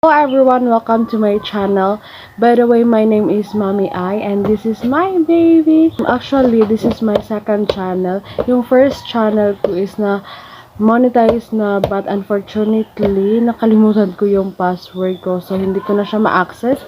Hello everyone, welcome to my channel. By the way, my name is Mommy I and this is my baby. Actually, this is my second channel. Yung first channel ko is na monetize na, but unfortunately, nakalimutan ko yung password ko. So, hindi ko na siya ma-access.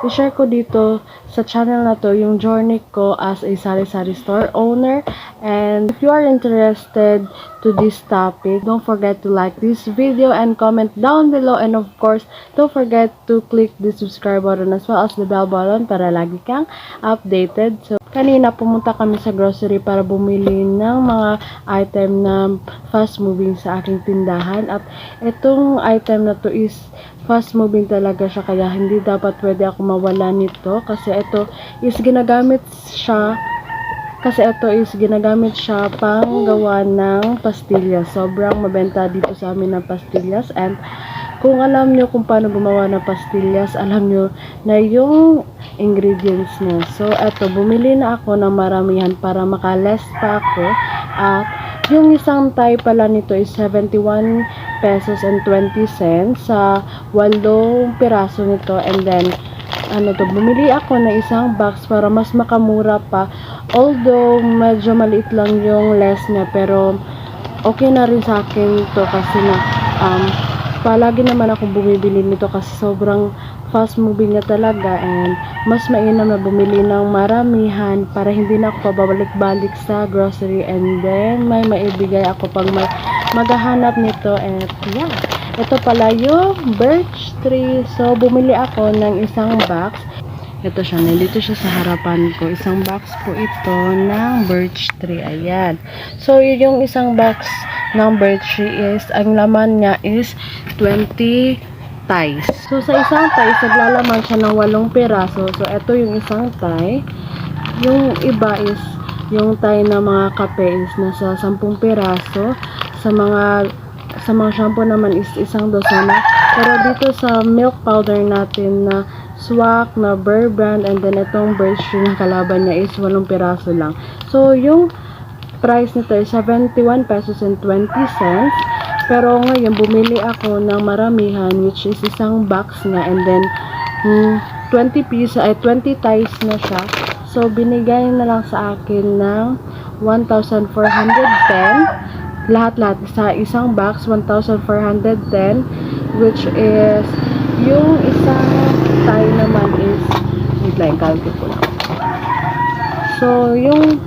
I-share ko dito sa channel na to yung journey ko as a sari-sari store owner. And if you are interested to this topic, don't forget to like this video and comment down below. And of course, don't forget to click the subscribe button as well as the bell button para lagi kang updated. So, kanina pumunta kami sa grocery para bumili ng mga item na fast moving sa aking tindahan. At itong item na to is fast moving talaga siya, kaya hindi dapat pwede ako mawala nito kasi ito is ginagamit siya pang gawa ng pastillas. Sobrang mabenta dito sa amin ng pastillas, and kung alam nyo kung paano gumawa ng pastillas, alam nyo na yung ingredients niya. So eto, bumili na ako ng maramihan para makaless pa ako. At yung isang tie pala nito is 71 pesos and 20 cents sa 8 piraso nito. And then bumili ako ng isang box para mas makamura pa. Although medyo maliit lang yung less niya, pero okay na rin sa akin to kasi na palagi naman akong bumibili nito kasi sobrang fast moving na talaga, and mas mainam na bumili ng maramihan para hindi na ako pabalik-balik sa grocery, and then may maibigay ako pag maghahanap nito. And yeah, ito pala yung birch tree. So bumili ako ng isang box. Ito siya, nandito siya sa harapan ko. Isang box po ito ng birch tree. Ayan. So, yung isang box ng birch tree is, ang laman niya is 20 ties. So, sa isang ties, naglalaman siya ng 8 piraso. So, ito yung isang tie. Yung iba is, yung tie na mga kape is nasa 10 piraso. Sa mga shampoo naman is isang dosena. Pero dito sa milk powder natin na swak na Bear Brand, and then itong birch tree na kalaban niya is 8 piraso lang. So, yung price nito is 71 pesos and 20 cents. Pero ngayon, bumili ako ng maramihan, which is isang box nga, and then 20 ties na siya. So, binigay na lang sa akin ng 1,410. Lahat-lahat sa isang box, 1,410, which is yung isang tie naman is calculate ko lang. So, yung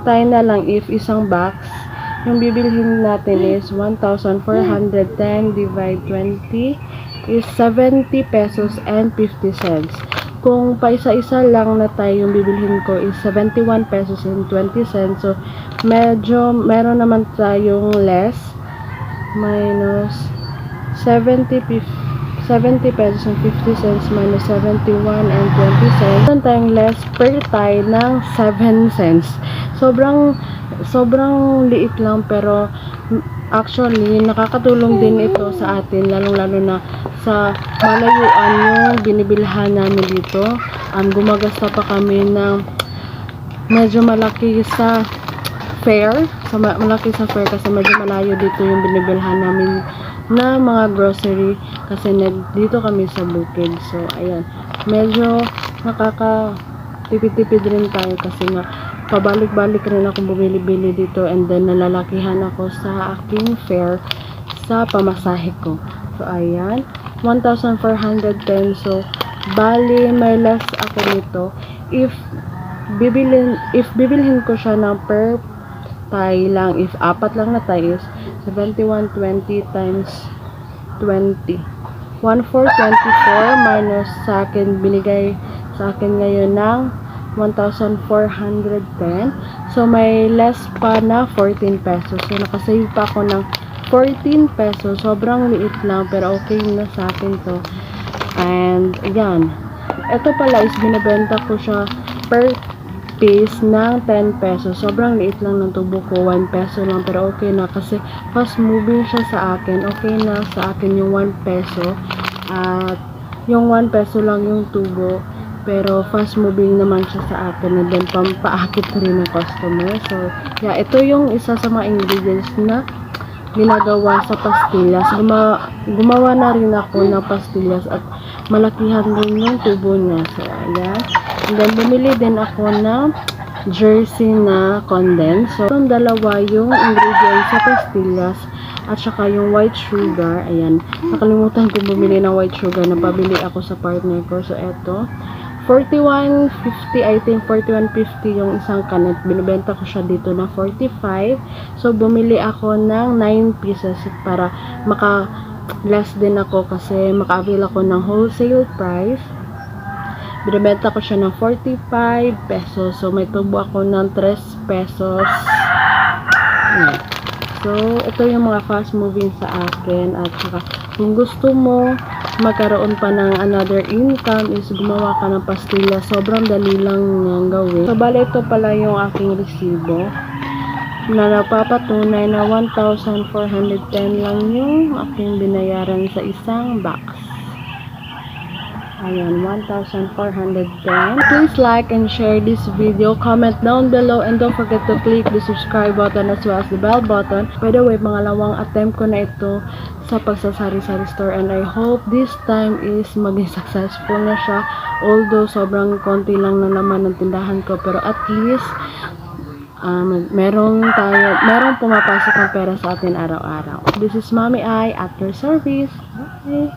tie na lang, if isang box, yung bibilhin natin is 1,410 divide 20 is 70 pesos and 50 cents. Kung pa isa-isa lang na tie yung bibilhin ko is 71 pesos and 20 cents. So, medyo meron naman tayong less, minus 70 pesos and 50 cents minus 71 and 20 cents. Meron tayong less per tie ng 7 cents. Sobrang liit lang, pero actually nakakatulong din ito sa atin, lalong-lalo na sa malayuan yung binibilhan namin dito. Gumagasta pa kami ng medyo malaki sa fair, kasi medyo malayo dito yung binibilhan namin na mga grocery kasi dito kami sa bukid. So ayan, medyo nakakatipid-tipid rin tayo kasi nga pabalik-balik rin akong bumili-bili dito, and then nalalakihan ako sa aking fare sa pamasahe ko. So ayan, 1,410. So bali may less ako nito if bibilhin ko siya ng per tie lang. If apat lang na tie is 7120 times 20, 1,424 minus sa akin, binigay sa akin ngayon ng 1,410. So may less pa na 14 pesos. So nakasave pa ako ng 14 pesos. Sobrang liit lang, pero okay na sa akin to. And ayan, ito pala is binibenta ko siya per piece ng 10 pesos. Sobrang liit lang ng tubo ko, 1 peso lang, pero okay na kasi fast moving siya sa akin. Okay na sa akin yung 1 peso, at yung 1 peso lang yung tubo, pero fast moving naman siya sa akin, and then pampaakit rin ng customer. So yeah, ito yung isa sa mga ingredients na ginagawa sa pastillas. Gumawa na rin ako ng pastillas at malakihan din yung tubo niya. So, ayan. And then, bumili din ako ng jersey na condense. So, itong dalawa yung ingredients sa pastillas at saka yung white sugar. Ayan. Nakalimutan ko bumili ng white sugar na pabili ako sa partner ko. So, eto. 41.50, I think 41.50 yung isang kanet. Binibenta ko siya dito na 45. So, bumili ako ng 9 pieces para maka-less din ako kasi maka-avail ako ng wholesale price. Binibenta ko siya ng 45 pesos. So, may tubo ako ng 3 pesos. Ayan. So, ito yung mga fast moving sa akin. At saka, kung gusto mo magkaroon pa ng another income is gumawa ka ng pastilla. Sobrang dali lang niyang gawin. So, bale ito pala yung aking resibo na napapatunay na 1,410 lang yung aking binayaran sa isang box. Ayan, 1,410. Please like and share this video. Comment down below and don't forget to click the subscribe button as well as the bell button. By the way, pangalawang attempt ko na ito sa pagsasari-sari store and I hope this time is maging successful na siya. Although sobrang konti lang na naman ng tindahan ko, pero at least merong pumapasok ng pera sa atin araw-araw. This is Mommy I at your service. Bye.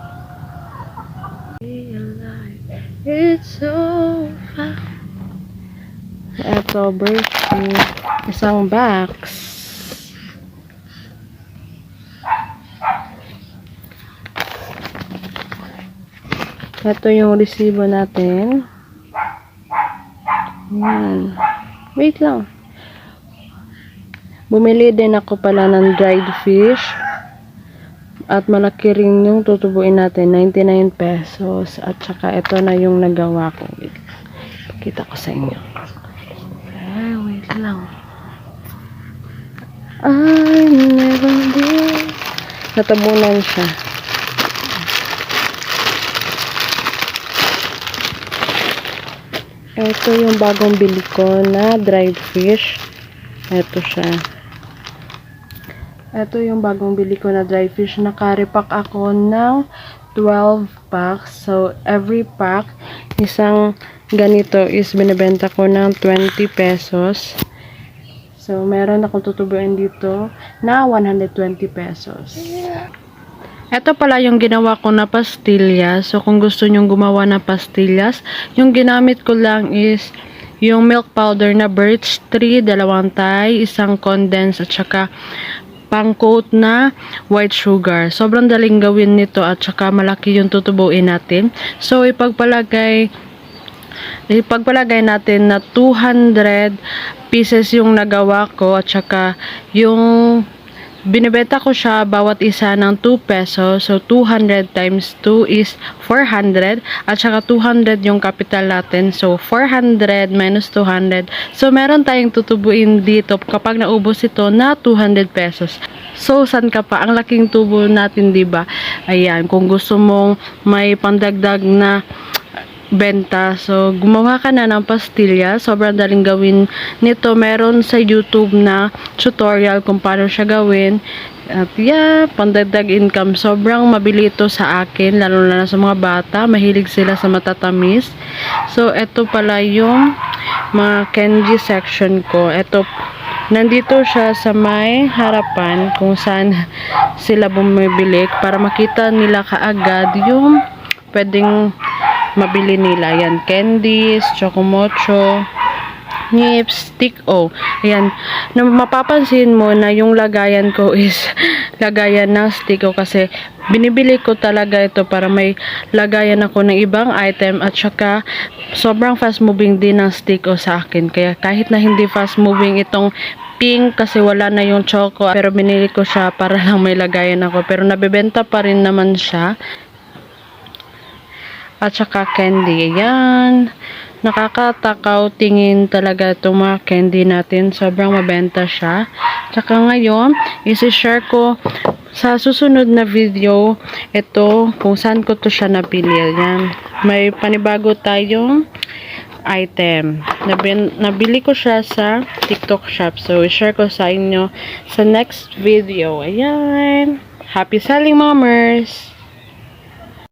It's so fun. Ito, birthday. Isang box. Ito yung resibo natin. Ayan. Wait lang. Bumili din ako pala ng dried fish. At malaki rin yung tutubuin natin, 99 pesos. At saka ito na yung nagawa ko. Wait, pakita ko sa inyo. Ay, wait lang. I never did. Natabunan siya. Ito yung bagong bili ko na dried fish. Ito siya. Ito yung bagong bili ko na dry fish. Naka-repack ako ng 12 packs. So, every pack, isang ganito is binibenta ko ng 20 pesos. So, meron akong tutubuin dito na 120 pesos. Ito pala yung ginawa ko na pastillas. So, kung gusto nyong gumawa na pastillas, yung ginamit ko lang is yung milk powder na birch tree, 2 Thai, isang condense, at saka pang-coat na white sugar. Sobrang daling gawin nito at saka malaki yung tutubuin natin. So, ipagpalagay natin na 200 pieces yung nagawa ko at saka yung binibenta ko siya bawat isa ng 2 pesos. So, 200 times 2 is 400. At saka 200 yung capital natin. So, 400 minus 200. So, meron tayong tutubuin dito kapag naubos ito na 200 pesos. So, saan ka pa? Ang laking tubo natin, diba? Ayan, kung gusto mong may pandagdag na benta. So, gumawa ka na ng pastilya. Sobrang daling gawin nito. Meron sa YouTube na tutorial kung paano siya gawin. At yeah, pandagdag income. Sobrang mabili ito sa akin, lalo na sa mga bata. Mahilig sila sa matatamis. So, ito pala yung mga candy section ko. Ito, nandito siya sa may harapan kung saan sila bumibili para makita nila kaagad yung pwedeng mabili nila. Yan, candies, chocomocho, nips, stick-o. Ayan, na mapapansin mo na yung lagayan ko is lagayan ng stick-o kasi binibili ko talaga ito para may lagayan ako ng ibang item at saka sobrang fast moving din ng stick-o sa akin. Kaya kahit na hindi fast moving itong pink kasi wala na yung choco, pero binili ko siya para lang may lagayan ako. Pero nabebenta pa rin naman siya. At saka candy. Ayan. Nakakatakaw tingin talaga itong mga candy natin. Sobrang mabenta siya. Tsaka ngayon, isi-share ko sa susunod na video ito kung saan ko to siya napili. Ayan. May panibago tayong item. Nabili ko siya sa TikTok shop. So, share ko sa inyo sa next video. Ayan. Happy selling, mamers!